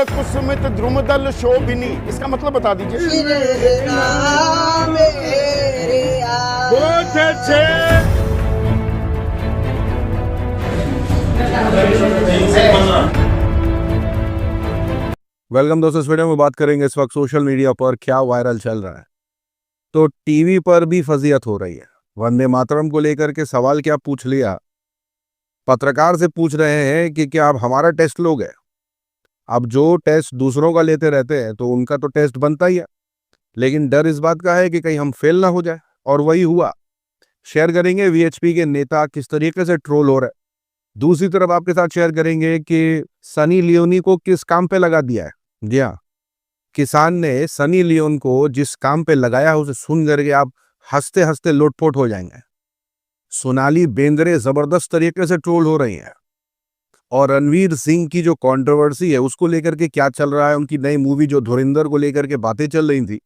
कमल कुसुमित द्रुमदल शोभिनी, इसका मतलब बता दीजिए। बहुत अच्छे। वेलकम दोस्तों, इस वीडियो में बात करेंगे इस वक्त सोशल मीडिया पर क्या वायरल चल रहा है। तो टीवी पर भी फजीयत हो रही है। वंदे मातरम को लेकर के सवाल क्या पूछ लिया, पत्रकार से पूछ रहे हैं कि क्या आप हमारा टेस्ट लोगे। अब जो टेस्ट दूसरों का लेते रहते हैं तो उनका तो टेस्ट बनता ही है, लेकिन डर इस बात का है कि कहीं हम फेल ना हो जाए, और वही हुआ। शेयर करेंगे वीएचपी के नेता किस तरीके से ट्रोल हो रहे हैं। दूसरी तरफ आपके साथ शेयर करेंगे कि सनी लियोनी को किस काम पे लगा दिया है। जी हाँ, किसान ने सनी लियोन को जिस काम पे लगाया है उसे सुन करके आप हंसते हंसते लोटपोट हो जाएंगे। सोनाली बेंद्रे जबरदस्त तरीके से ट्रोल हो रही हैं, और रणवीर सिंह की जो कंट्रोवर्सी है उसको लेकर के क्या चल रहा है, उनकी नई मूवी जो धुरंधर को लेकर के बातें चल रही थी,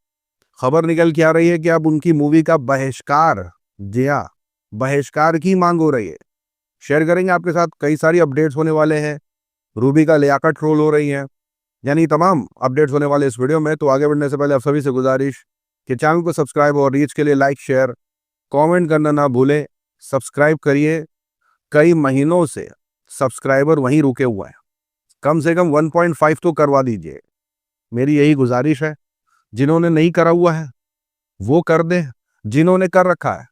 खबर निकल के आ रही है कि अब उनकी मूवी का बहिष्कार, जी हाँ, बहिष्कार की मांग हो रही है। शेयर करेंगे आपके साथ, कई सारी अपडेट्स होने वाले हैं। रूबी का लियाकत ट्रोल हो रही है, यानी तमाम अपडेट्स होने वाले इस वीडियो में। तो आगे बढ़ने से पहले आप सभी से गुजारिश कि चैनल को सब्सक्राइब और रीच के लिए लाइक शेयर कमेंट करना ना भूलें। सब्सक्राइब करिए, कई महीनों से सब्सक्राइबर वहीं रुके हुए हैं, कम से कम 1.5 तो करवा दीजिए, मेरी यही गुजारिश है। जिन्होंने नहीं करा हुआ है वो कर दें, जिन्होंने कर रखा है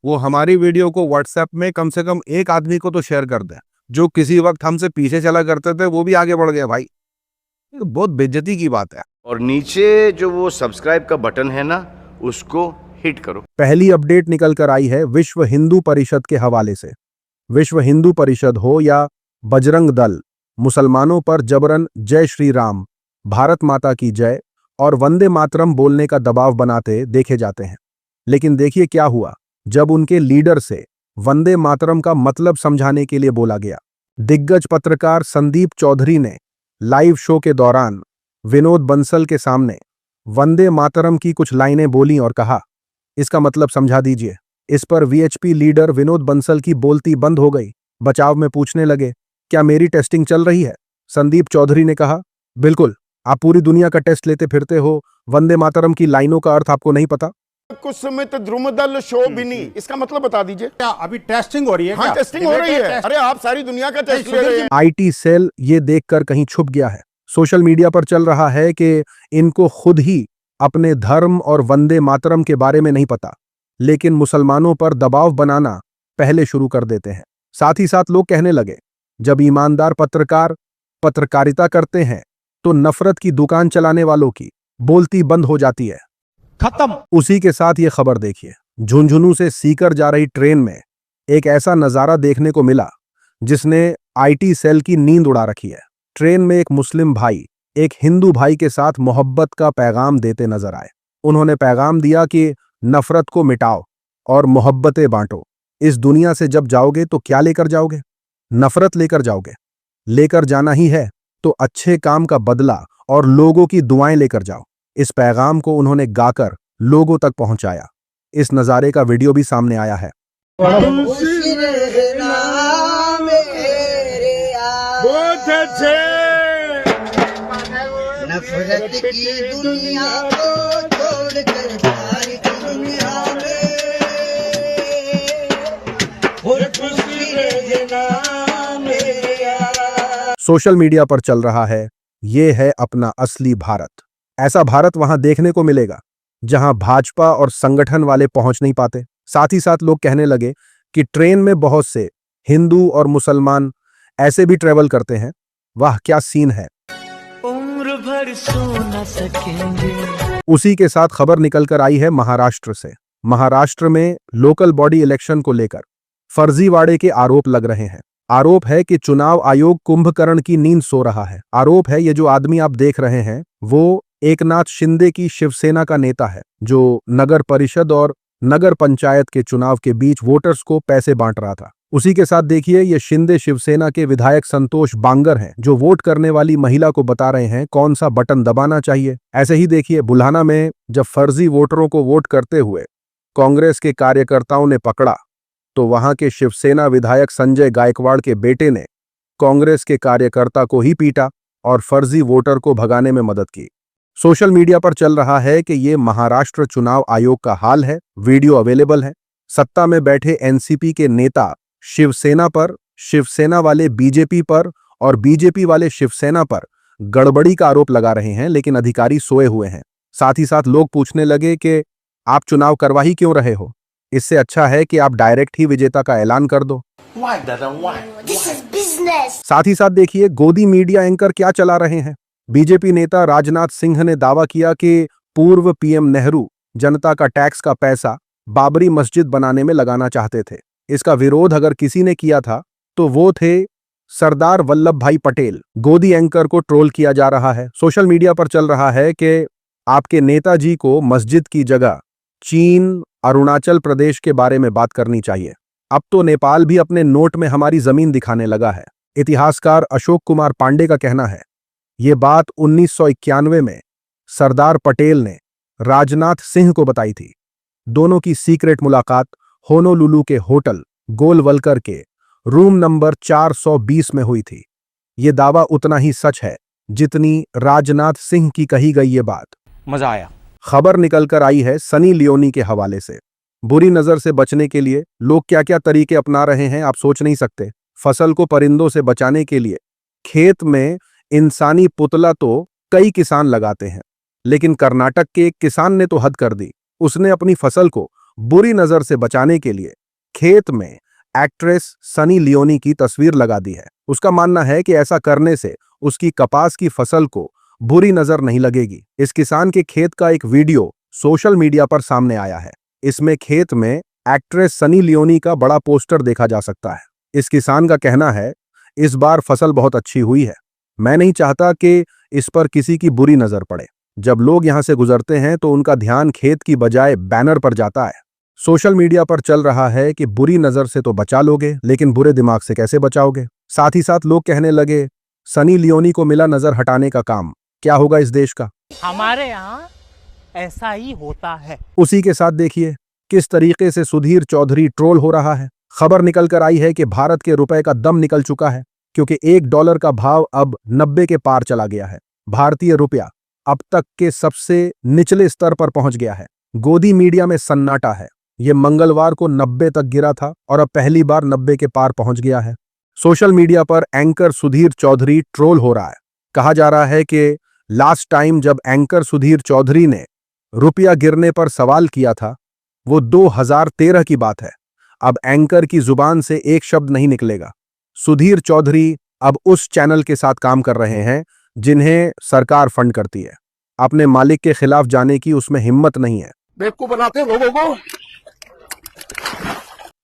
वो हमारी वीडियो को व्हाट्सएप में कम से कम एक आदमी को तो शेयर कर दें। जो किसी वक्त हमसे पीछे चला करते थे वो भी आगे बढ़ गए भाई, तो बहुत बेइज्जती की बात है। और नीचे जो वो सब्सक्राइब का बटन है ना, उसको हिट करो। पहली अपडेट निकल कर आई है विश्व हिंदू परिषद के हवाले से। विश्व हिंदू परिषद हो या बजरंग दल, मुसलमानों पर जबरन जय श्री राम, भारत माता की जय और वंदे मातरम बोलने का दबाव बनाते देखे जाते हैं। लेकिन देखिए क्या हुआ जब उनके लीडर से वंदे मातरम का मतलब समझाने के लिए बोला गया। दिग्गज पत्रकार संदीप चौधरी ने लाइव शो के दौरान विनोद बंसल के सामने वंदे मातरम की कुछ लाइनें बोली और कहा, इसका मतलब समझा दीजिए। इस पर वीएचपी लीडर विनोद बंसल की बोलती बंद हो गई। बचाव में पूछने लगे, क्या मेरी टेस्टिंग चल रही है? संदीप चौधरी ने कहा, बिल्कुल, आप पूरी दुनिया का टेस्ट लेते फिरते हो, वंदे मातरम की लाइनों का अर्थ आपको नहीं पता? कुसुमित द्रुमदल शोभिनी, इसका मतलब बता दीजिए। क्या अभी टेस्टिंग हो रही है? हाँ, टेस्टिंग हो रही है। अरे आप सारी दुनिया का टेस्ट ले रहे हैं। आईटी सेल ये देखकर कहीं छुप गया है। सोशल मीडिया पर चल रहा है कि इनको खुद ही अपने धर्म और वंदे मातरम के बारे में नहीं पता, लेकिन मुसलमानों पर दबाव बनाना पहले शुरू कर देते हैं। साथ ही साथ लोग कहने लगे, जब ईमानदार पत्रकार पत्रकारिता करते हैं तो नफरत की दुकान चलाने वालों की बोलती बंद हो जाती है। खत्म। उसी के साथ ये खबर देखिए, झुंझुनू से सीकर जा रही ट्रेन में एक ऐसा नजारा देखने को मिला जिसने आईटी सेल की नींद उड़ा रखी है। ट्रेन में एक मुस्लिम भाई एक हिंदू भाई के साथ मोहब्बत का पैगाम देते नजर आए। उन्होंने पैगाम दिया कि नफरत को मिटाओ और मोहब्बतें बांटो। इस दुनिया से जब जाओगे तो क्या लेकर जाओगे? नफरत लेकर जाओगे? लेकर जाना ही है तो अच्छे काम का बदला और लोगों की दुआएं लेकर जाओ। इस पैगाम को उन्होंने गाकर लोगों तक पहुंचाया। इस नजारे का वीडियो भी सामने आया है। बहुत अच्छे। नफरत की दुनिया को छोड़कर प्यार की दुनिया में खुशी रहना मेरा। सोशल मीडिया पर चल रहा है, ये है अपना असली भारत। ऐसा भारत वहां देखने को मिलेगा जहां भाजपा और संगठन वाले पहुंच नहीं पाते। साथ ही साथ लोग कहने लगे कि ट्रेन में बहुत से हिंदू और मुसलमान ऐसे भी ट्रेवल करते हैं। वाह क्या सीन है। उम्र भर सो न सकेंगे। उसी के साथ खबर निकल कर आई है महाराष्ट्र से। महाराष्ट्र में लोकल बॉडी इलेक्शन को लेकर फर्जीवाड़े के आरोप लग रहे हैं। आरोप है कि चुनाव आयोग कुंभकर्ण की नींद सो रहा है। आरोप है ये जो आदमी आप देख रहे हैं वो एकनाथ शिंदे की शिवसेना का नेता है, जो नगर परिषद और नगर पंचायत के चुनाव के बीच वोटर्स को पैसे बांट रहा था। उसी के साथ देखिए ये शिंदे शिवसेना के विधायक संतोष बांगर हैं, जो वोट करने वाली महिला को बता रहे हैं कौन सा बटन दबाना चाहिए। ऐसे ही देखिए बुल्हाना में जब फर्जी वोटरों को वोट करते हुए कांग्रेस के कार्यकर्ताओं ने पकड़ा तो वहां के शिवसेना विधायक संजय गायकवाड़ के बेटे ने कांग्रेस के कार्यकर्ता को ही पीटा और फर्जी वोटर को भगाने में मदद की। सोशल मीडिया पर चल रहा है कि ये महाराष्ट्र चुनाव आयोग का हाल है। वीडियो अवेलेबल है। सत्ता में बैठे एनसीपी के नेता शिवसेना पर, शिवसेना वाले बीजेपी पर और बीजेपी वाले शिवसेना पर गड़बड़ी का आरोप लगा रहे हैं, लेकिन अधिकारी सोए हुए हैं। साथ ही साथ लोग पूछने लगे कि आप चुनाव करवा ही क्यों रहे हो? इससे अच्छा है कि आप डायरेक्ट ही विजेता का ऐलान कर दो। This is business. साथ ही साथ देखिए गोदी मीडिया एंकर क्या चला रहे हैं। बीजेपी नेता राजनाथ सिंह ने दावा किया कि पूर्व पीएम नेहरू जनता का टैक्स का पैसा बाबरी मस्जिद बनाने में लगाना चाहते थे। इसका विरोध अगर किसी ने किया था तो वो थे सरदार वल्लभ भाई पटेल। गोदी एंकर को ट्रोल किया जा रहा है। सोशल मीडिया पर चल रहा है कि आपके नेताजी को मस्जिद की जगह चीन, अरुणाचल प्रदेश के बारे में बात करनी चाहिए। अब तो नेपाल भी अपने नोट में हमारी जमीन दिखाने लगा है। इतिहासकार अशोक कुमार पांडे का कहना है, ये बात 1991 में सरदार पटेल ने राजनाथ सिंह को बताई थी। दोनों की सीक्रेट मुलाकात होनोलुलु के होटल गोलवलकर के रूम नंबर 420 में हुई थी। ये दावा उतना ही सच है जितनी राजनाथ सिंह की कही गई ये बात। मजा आया। खबर निकलकर आई है सनी लियोनी के हवाले से। बुरी नजर से बचने के लिए लोग क्या क्या तरीके अपना रहे हैं आप सोच नहीं सकते। फसल को परिंदों से बचाने के लिए खेत में इंसानी पुतला तो कई किसान लगाते हैं, लेकिन कर्नाटक के एक किसान ने तो हद कर दी। उसने अपनी फसल को बुरी नजर से बचाने के लिए खेत में एक्ट्रेस सनी लियोनी की तस्वीर लगा दी है। उसका मानना है कि ऐसा करने से उसकी कपास की फसल को बुरी नजर नहीं लगेगी। इस किसान के खेत का एक वीडियो सोशल मीडिया पर सामने आया है। इसमें खेत में एक्ट्रेस सनी लियोनी का बड़ा पोस्टर देखा जा सकता है। इस किसान का कहना है, इस बार फसल बहुत अच्छी हुई है। मैं नहीं चाहता कि इस पर किसी की बुरी नजर पड़े। जब लोग यहां से गुजरते हैं तो उनका ध्यान खेत की बजाय बैनर पर जाता है। सोशल मीडिया पर चल रहा है कि बुरी नजर से तो बचा लोगे, लेकिन बुरे दिमाग से कैसे बचाओगे? साथ ही साथ लोग कहने लगे, सनी लियोनी को मिला नजर हटाने का काम, क्या होगा इस देश का? हमारे यहाँ ऐसा ही होता है। उसी के साथ देखिए किस तरीके से सुधीर चौधरी ट्रोल हो रहा है। खबर निकल कर आई है कि भारत के रुपए का दम निकल चुका है, क्योंकि $1 का भाव अब 90 के पार चला गया है। भारतीय रुपया अब तक के सबसे निचले स्तर पर पहुंच गया है। गोदी मीडिया में सन्नाटा है। यह मंगलवार को 90 तक गिरा था और अब पहली बार 90 के पार पहुंच गया है। सोशल मीडिया पर एंकर सुधीर चौधरी ट्रोल हो रहा है। कहा जा रहा है कि लास्ट टाइम जब एंकर सुधीर चौधरी ने रुपया गिरने पर सवाल किया था वो 2013 की बात है। अब एंकर की जुबान से एक शब्द नहीं निकलेगा। सुधीर चौधरी अब उस चैनल के साथ काम कर रहे हैं जिन्हें सरकार फंड करती है। अपने मालिक के खिलाफ जाने की उसमें हिम्मत नहीं है। बेवकूफ बनाते हैं लोगों को।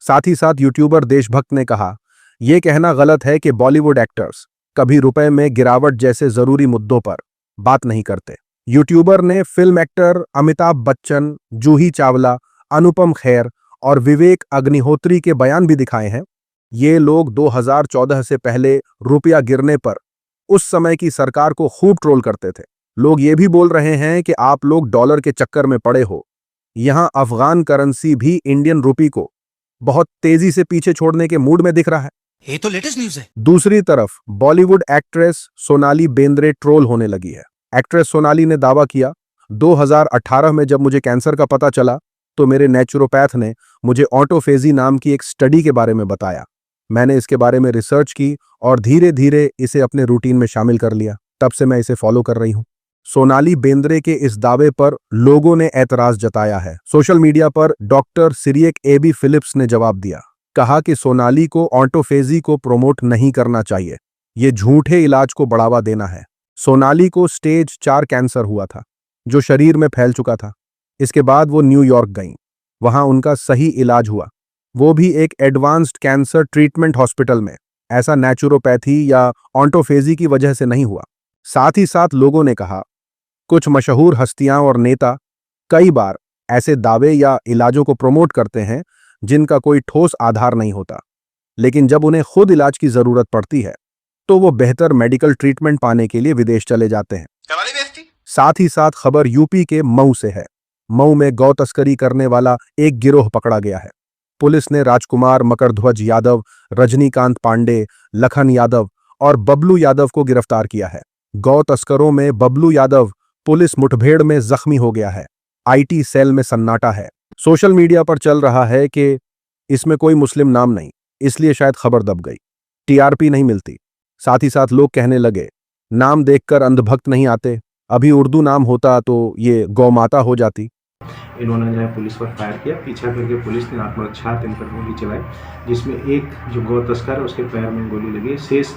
साथ ही साथ यूट्यूबर देशभक्त ने कहा, यह कहना गलत है कि बॉलीवुड एक्टर्स कभी रुपए में गिरावट जैसे जरूरी मुद्दों पर बात नहीं करते। यूट्यूबर ने फिल्म एक्टर अमिताभ बच्चन, जूही चावला, अनुपम खेर और विवेक अग्निहोत्री के बयान भी दिखाए हैं। ये लोग 2014 से पहले रुपया गिरने पर उस समय की सरकार को खूब ट्रोल करते थे। लोग ये भी बोल रहे हैं कि आप लोग डॉलर के चक्कर में पड़े हो। यहां अफगान करेंसी भी इंडियन रुपी को बहुत तेजी से पीछे छोड़ने के मूड में दिख रहा है। ये तो लेटेस्ट न्यूज़ है। दूसरी तरफ बॉलीवुड एक्ट्रेस सोनाली बेंद्रे ट्रोल होने लगी है। एक्ट्रेस सोनाली ने दावा किया, 2018 में जब मुझे कैंसर का पता चला तो मेरे नेचुरोपैथ ने मुझे ऑटोफेजी नाम की एक स्टडी के बारे में बताया। मैंने इसके बारे में रिसर्च की और धीरे धीरे इसे अपने रूटीन में शामिल कर लिया। तब से मैं इसे फॉलो कर रही हूं। सोनाली बेंद्रे के इस दावे पर लोगों ने ऐतराज जताया है। सोशल मीडिया पर डॉक्टर सिरियक एबी फिलिप्स ने जवाब दिया, कहा कि सोनाली को ऑटोफेजी को प्रमोट नहीं करना चाहिए। ये झूठे इलाज को बढ़ावा देना है। सोनाली को स्टेज 4 कैंसर हुआ था जो शरीर में फैल चुका था। इसके बाद वो न्यूयॉर्क गईं। वहां उनका सही इलाज हुआ, वो भी एक एडवांस्ड कैंसर ट्रीटमेंट हॉस्पिटल में। ऐसा नेचुरोपैथी या ऑटोफेजी की वजह से नहीं हुआ। साथ ही साथ लोगों ने कहा, कुछ मशहूर हस्तियां और नेता कई बार ऐसे दावे या इलाजों को प्रमोट करते हैं जिनका कोई ठोस आधार नहीं होता, लेकिन जब उन्हें खुद इलाज की जरूरत पड़ती है तो वो बेहतर मेडिकल ट्रीटमेंट पाने के लिए विदेश चले जाते हैं। साथ ही साथ खबर यूपी के मऊ से है। मऊ में गौ तस्करी करने वाला एक गिरोह पकड़ा गया है। पुलिस ने राजकुमार मकरध्वज यादव, रजनीकांत पांडे, लखन यादव और बबलू यादव को गिरफ्तार किया है। गौ तस्करों में बबलू यादव पुलिस मुठभेड़ में जख्मी हो गया है। आईटी सेल में सन्नाटा है। सोशल मीडिया पर चल रहा है कि इसमें कोई मुस्लिम नाम नहीं, इसलिए शायद खबर दब गई, टीआरपी नहीं मिलती। साथ ही साथ लोग कहने लगे नाम देखकर अंधभक्त नहीं आते, अभी उर्दू नाम होता तो ये गौ माता हो जाती। इन्होंने जो है पुलिस पर फायर किया, पीछा करके पुलिस ने आत्मरक्षा इन पर गोली चलाई, जिसमें एक जो गौ तस्कर है उसके पैर में गोली लगी। शेष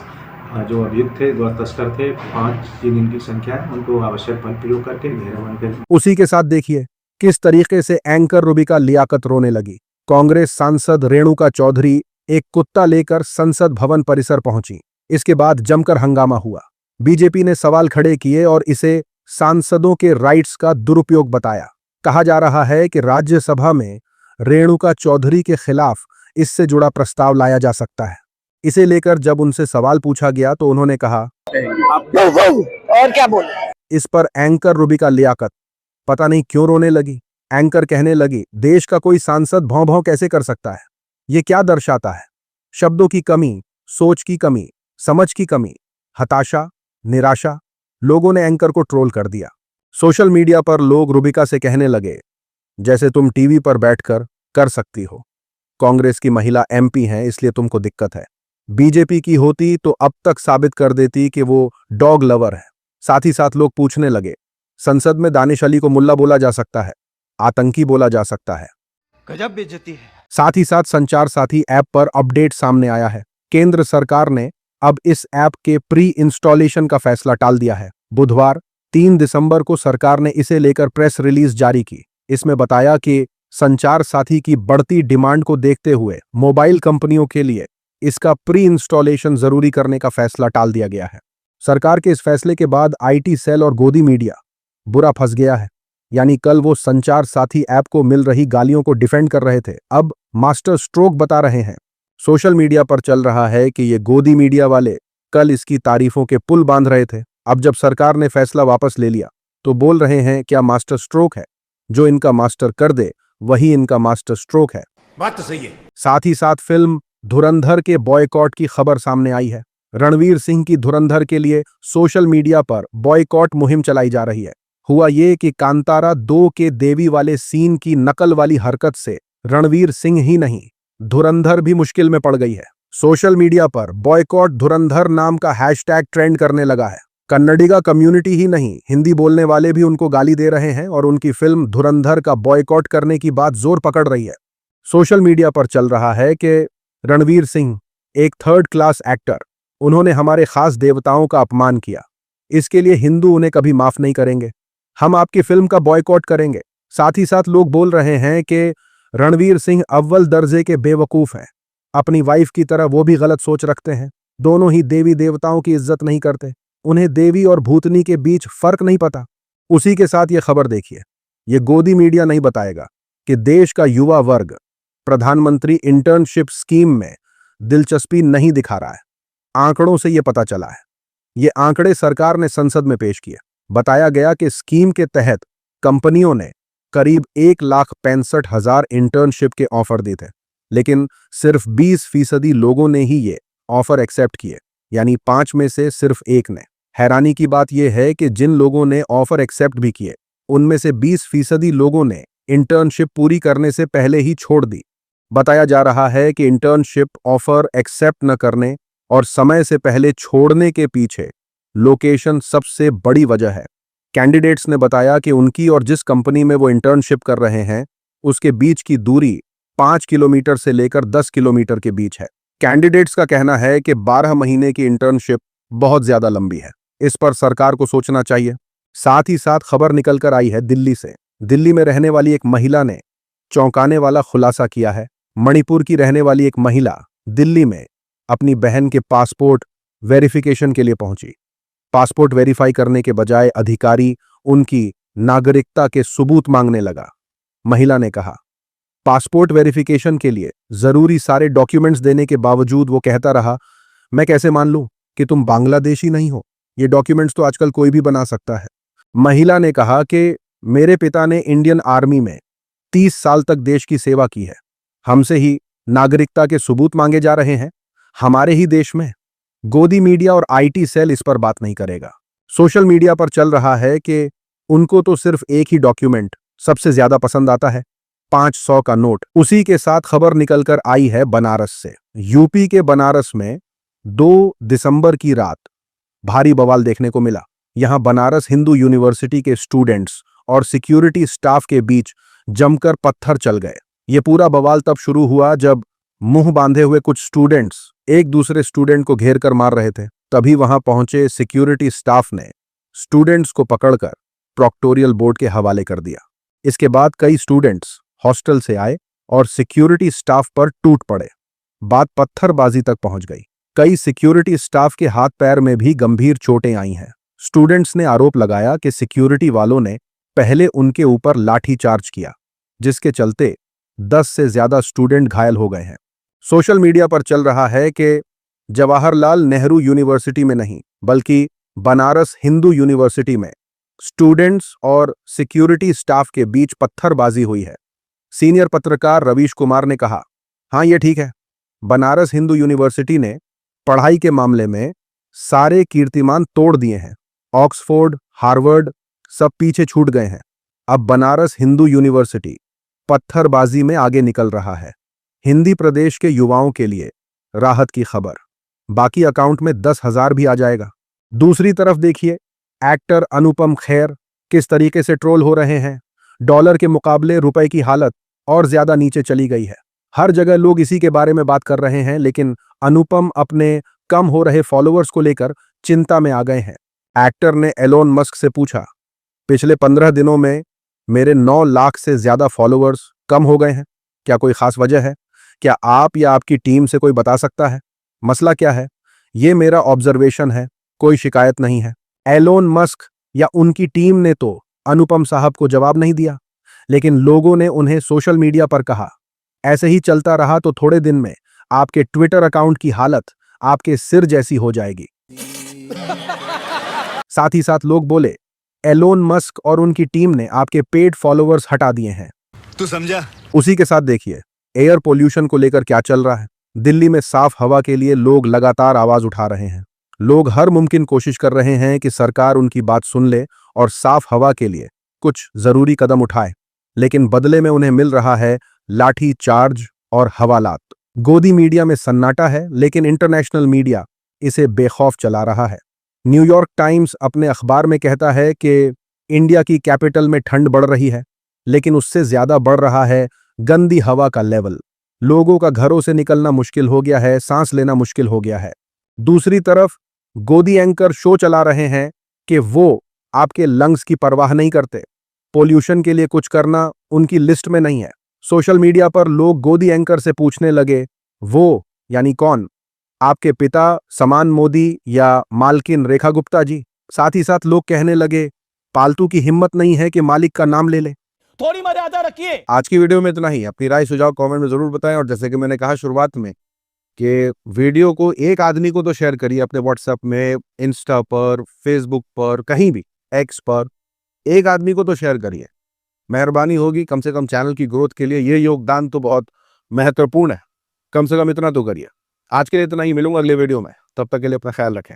जो अभियुक्त थे गौ तस्कर थे 5 जिनकी संख्या है, उनको आवश्यक बल प्रयोग करके घेराबंद कर। उसी के साथ देखिए किस तरीके से एंकर रूबिका लियाकत रोने लगी। कांग्रेस सांसद रेणुका चौधरी एक कुत्ता लेकर संसद भवन परिसर पहुंची। इसके बाद जमकर हंगामा हुआ। बीजेपी ने सवाल खड़े किए और इसे सांसदों के राइट्स का दुरुपयोग बताया। कहा जा रहा है कि राज्यसभा में रेणुका चौधरी के खिलाफ इससे जुड़ा प्रस्ताव लाया जा सकता है। इसे लेकर जब उनसे सवाल पूछा गया तो उन्होंने कहा और क्या बोले। इस पर एंकर रूबिका लियाकत पता नहीं क्यों रोने लगी। एंकर कहने लगी देश का कोई सांसद भौं भौं कैसे कर सकता है, ये क्या दर्शाता है? शब्दों की कमी, सोच की कमी, समझ की कमी, हताशा, निराशा। लोगों ने एंकर को ट्रोल कर दिया। सोशल मीडिया पर लोग रूबिका से कहने लगे जैसे तुम टीवी पर बैठकर कर सकती हो, कांग्रेस की महिला एमपी हैं इसलिए तुमको दिक्कत है, बीजेपी की होती तो अब तक साबित कर देती कि वो डॉग लवर है। साथ ही साथ लोग पूछने लगे संसद में दानिश अली को मुल्ला बोला जा सकता है, आतंकी बोला जा सकता है। गजब बेइज्जती है। साथ ही साथ संचार साथी ऐप पर अपडेट सामने आया है। केंद्र सरकार ने अब इस ऐप के प्री इंस्टॉलेशन का फैसला टाल दिया है। बुधवार 3 दिसंबर को सरकार ने इसे लेकर प्रेस रिलीज जारी की। इसमें बताया कि संचार साथी की बढ़ती डिमांड को देखते हुए मोबाइल कंपनियों के लिए इसका प्री इंस्टॉलेशन जरूरी करने का फैसला टाल दिया गया है। सरकार के इस फैसले के बाद आईटी सेल और गोदी मीडिया बुरा फंस गया है। यानी कल वो संचार साथी ऐप को मिल रही गालियों को डिफेंड कर रहे थे, अब मास्टर स्ट्रोक बता रहे हैं। सोशल मीडिया पर चल रहा है कि ये गोदी मीडिया वाले कल इसकी तारीफों के पुल बांध रहे थे। अब जब सरकार ने फैसला वापस ले लिया तो बोल रहे हैं क्या मास्टर स्ट्रोक है, जो इनका मास्टर कर दे वही इनका मास्टर स्ट्रोक है। बात तो सही है। साथ ही साथ फिल्म धुरंधर के बॉयकॉट की खबर सामने आई है। रणवीर सिंह की धुरंधर के लिए सोशल मीडिया पर बॉयकॉट मुहिम चलाई जा रही है। हुआ ये कि कांतारा 2 के देवी वाले सीन की नकल वाली हरकत से रणवीर सिंह ही नहीं, धुरंधर भी मुश्किल में पड़ गई है। सोशल मीडिया पर बॉयकॉट धुरंधर नाम का हैशटैग ट्रेंड करने लगा है। कन्नडिगा कम्युनिटी ही नहीं, हिंदी बोलने वाले भी उनको गाली दे रहे हैं और उनकी फिल्म धुरंधर का बॉयकॉट करने की बात जोर पकड़ रही है। सोशल मीडिया पर चल रहा है कि रणवीर सिंह एक 3rd क्लास एक्टर, उन्होंने हमारे खास देवताओं का अपमान किया, इसके लिए हिंदू उन्हें कभी माफ नहीं करेंगे, हम आपकी फिल्म का बॉयकॉट करेंगे। साथ ही साथ लोग बोल रहे हैं कि रणवीर सिंह अव्वल दर्जे के बेवकूफ हैं, अपनी वाइफ की तरह वो भी गलत सोच रखते हैं, दोनों ही देवी देवताओं की इज्जत नहीं करते, उन्हें देवी और भूतनी के बीच फर्क नहीं पता। उसी के साथ ये खबर देखिए, ये गोदी मीडिया नहीं बताएगा कि देश का युवा वर्ग प्रधानमंत्री इंटर्नशिप स्कीम में दिलचस्पी नहीं दिखा रहा है। आंकड़ों से यह पता चला है। ये आंकड़े सरकार ने संसद में पेश किए। बताया गया कि स्कीम के तहत कंपनियों ने करीब 1,65,000 इंटर्नशिप के ऑफर दिए थे, लेकिन सिर्फ 20% लोगों ने ही ये ऑफर एक्सेप्ट किए, यानी 5 में से सिर्फ 1 ने। हैरानी की बात यह है कि जिन लोगों ने ऑफर एक्सेप्ट भी किए, उनमें से 20% लोगों ने इंटर्नशिप पूरी करने से पहले ही छोड़ दी। बताया जा रहा है कि इंटर्नशिप ऑफर एक्सेप्ट न करने और समय से पहले छोड़ने के पीछे लोकेशन सबसे बड़ी वजह है। कैंडिडेट्स ने बताया कि उनकी और जिस कंपनी में वो इंटर्नशिप कर रहे हैं उसके बीच की दूरी 5 किलोमीटर से लेकर 10 किलोमीटर के बीच है। कैंडिडेट्स का कहना है कि 12 महीने की इंटर्नशिप बहुत ज्यादा लंबी है, इस पर सरकार को सोचना चाहिए। साथ ही साथ खबर निकल कर आई है दिल्ली से। दिल्ली में रहने वाली एक महिला ने चौंकाने वाला खुलासा किया है। मणिपुर की रहने वाली एक महिला दिल्ली में अपनी बहन के पासपोर्ट वेरिफिकेशन के लिए पहुंची। पासपोर्ट वेरीफाई करने के बजाय अधिकारी उनकी नागरिकता के सबूत मांगने लगा। महिला ने कहा, पासपोर्ट वेरिफिकेशन के लिए जरूरी सारे डॉक्यूमेंट्स देने के बावजूद वो कहता रहा, मैं कैसे मान लूं कि तुम बांग्लादेशी नहीं हो, ये डॉक्यूमेंट्स तो आजकल कोई भी बना सकता है। महिला ने कहा कि मेरे पिता ने इंडियन आर्मी में 30 साल तक देश की सेवा की है, हमसे ही नागरिकता के सबूत मांगे जा रहे हैं, हमारे ही देश में। गोदी मीडिया और आईटी सेल इस पर बात नहीं करेगा। सोशल मीडिया पर चल रहा है कि उनको तो सिर्फ एक ही डॉक्यूमेंट सबसे ज्यादा पसंद आता है, 500 का नोट। उसी के साथ खबर निकलकर आई है बनारस से। यूपी के बनारस में 2 दिसंबर की रात भारी बवाल देखने को मिला। यहां बनारस हिंदू यूनिवर्सिटी के स्टूडेंट्स और सिक्योरिटी स्टाफ के बीच जमकर पत्थर चल गए। ये पूरा बवाल तब शुरू हुआ जब मुंह बांधे हुए कुछ स्टूडेंट्स एक दूसरे स्टूडेंट को घेर कर मार रहे थे। तभी वहां पहुंचे सिक्योरिटी स्टाफ ने स्टूडेंट्स को पकड़कर प्रोक्टोरियल बोर्ड के हवाले कर दिया। इसके बाद कई स्टूडेंट्स हॉस्टल से आए और सिक्योरिटी स्टाफ पर टूट पड़े। बात पत्थरबाजी तक पहुंच गई। कई सिक्योरिटी स्टाफ के हाथ पैर में भी गंभीर चोटें आई हैं। स्टूडेंट्स ने आरोप लगाया कि सिक्योरिटी वालों ने पहले उनके ऊपर लाठी चार्ज किया, जिसके चलते 10 से ज्यादा स्टूडेंट घायल हो गए हैं। सोशल मीडिया पर चल रहा है कि जवाहरलाल नेहरू यूनिवर्सिटी में नहीं, बल्कि बनारस हिंदू यूनिवर्सिटी में स्टूडेंट्स और सिक्योरिटी स्टाफ के बीच पत्थरबाजी हुई है। सीनियर पत्रकार रवीश कुमार ने कहा, हाँ ये ठीक है, बनारस हिंदू यूनिवर्सिटी ने पढ़ाई के मामले में सारे कीर्तिमान तोड़ दिए हैं। ऑक्सफोर्ड, हार्वर्ड सब पीछे छूट गए हैं। अब बनारस हिंदू यूनिवर्सिटी पत्थरबाजी में आगे निकल रहा है। हिंदी प्रदेश के युवाओं के लिए राहत की खबर, बाकी अकाउंट में 10,000 भी आ जाएगा। दूसरी तरफ देखिए, एक्टर अनुपम खेर किस तरीके से ट्रोल हो रहे हैं। डॉलर के मुकाबले रुपए की हालत और ज्यादा नीचे चली गई है। हर जगह लोग इसी के बारे में बात कर रहे हैं, लेकिन अनुपम अपने कम हो रहे फॉलोअर्स को लेकर चिंता में आ गए हैं। एक्टर ने एलोन मस्क से पूछा, पिछले 15 दिनों में मेरे 9 लाख से ज्यादा फॉलोअर्स कम हो गए हैं, क्या कोई खास वजह है? क्या आप या आपकी टीम से कोई बता सकता है? मसला क्या है? ये मेरा ऑब्जर्वेशन है, कोई शिकायत नहीं है। एलोन मस्क या उनकी टीम ने तो अनुपम साहब को जवाब नहीं दिया, लेकिन लोगों ने उन्हें सोशल मीडिया पर कहा। ऐसे ही चलता रहा तो थोड़े दिन में आपके ट्विटर अकाउंट की हालत आपके सिर जैसी हो जाएगी। साथ ही साथ लोग बोले, एलोन मस्क और उनकी टीम ने आपके पेड फॉलोअर्स हटा दिए हैं। तू समझा? उसी के साथ देखिए, एयर पोल्यूशन को लेकर क्या चल रहा है। दिल्ली में साफ हवा के लिए लोग लगातार आवाज उठा रहे हैं। लोग हर मुमकिन कोशिश कर रहे हैं कि सरकार उनकी बात सुन ले और साफ हवा के लिए कुछ जरूरी कदम उठाए, लेकिन बदले में उन्हें मिल रहा है लाठी चार्ज और हवालात। गोदी मीडिया में सन्नाटा है, लेकिन इंटरनेशनल मीडिया इसे बेखौफ चला रहा है। न्यूयॉर्क टाइम्स अपने अखबार में कहता है कि इंडिया की कैपिटल में ठंड बढ़ रही है, लेकिन उससे ज्यादा बढ़ रहा है गंदी हवा का लेवल। लोगों का घरों से निकलना मुश्किल हो गया है, सांस लेना मुश्किल हो गया है। दूसरी तरफ गोदी एंकर शो चला रहे हैं कि वो आपके लंग्स की परवाह नहीं करते। पोल्यूशन के लिए कुछ करना उनकी लिस्ट में नहीं है। सोशल मीडिया पर लोग गोदी एंकर से पूछने लगे, वो यानी कौन? आपके पिता समान मोदी या मालकिन रेखा गुप्ता जी? साथ ही साथ लोग कहने लगे, पालतू की हिम्मत नहीं है कि मालिक का नाम ले ले। थोड़ी मर्यादा रखिए। आज की वीडियो में इतना ही। अपनी राय सुझाव कमेंट में जरूर बताएं, और जैसे कि मैंने कहा शुरुआत में कि वीडियो को एक आदमी को तो शेयर करिए अपने व्हाट्सएप में, इंस्टा पर, फेसबुक पर, कहीं भी, एक्स पर, एक आदमी को तो शेयर करिए। मेहरबानी होगी, कम से कम चैनल की ग्रोथ के लिए ये योगदान तो बहुत महत्वपूर्ण है। कम से कम इतना तो करिए। आज के लिए इतना ही, मिलूंगा अगले वीडियो में। तब तक के लिए अपना ख्याल रखें।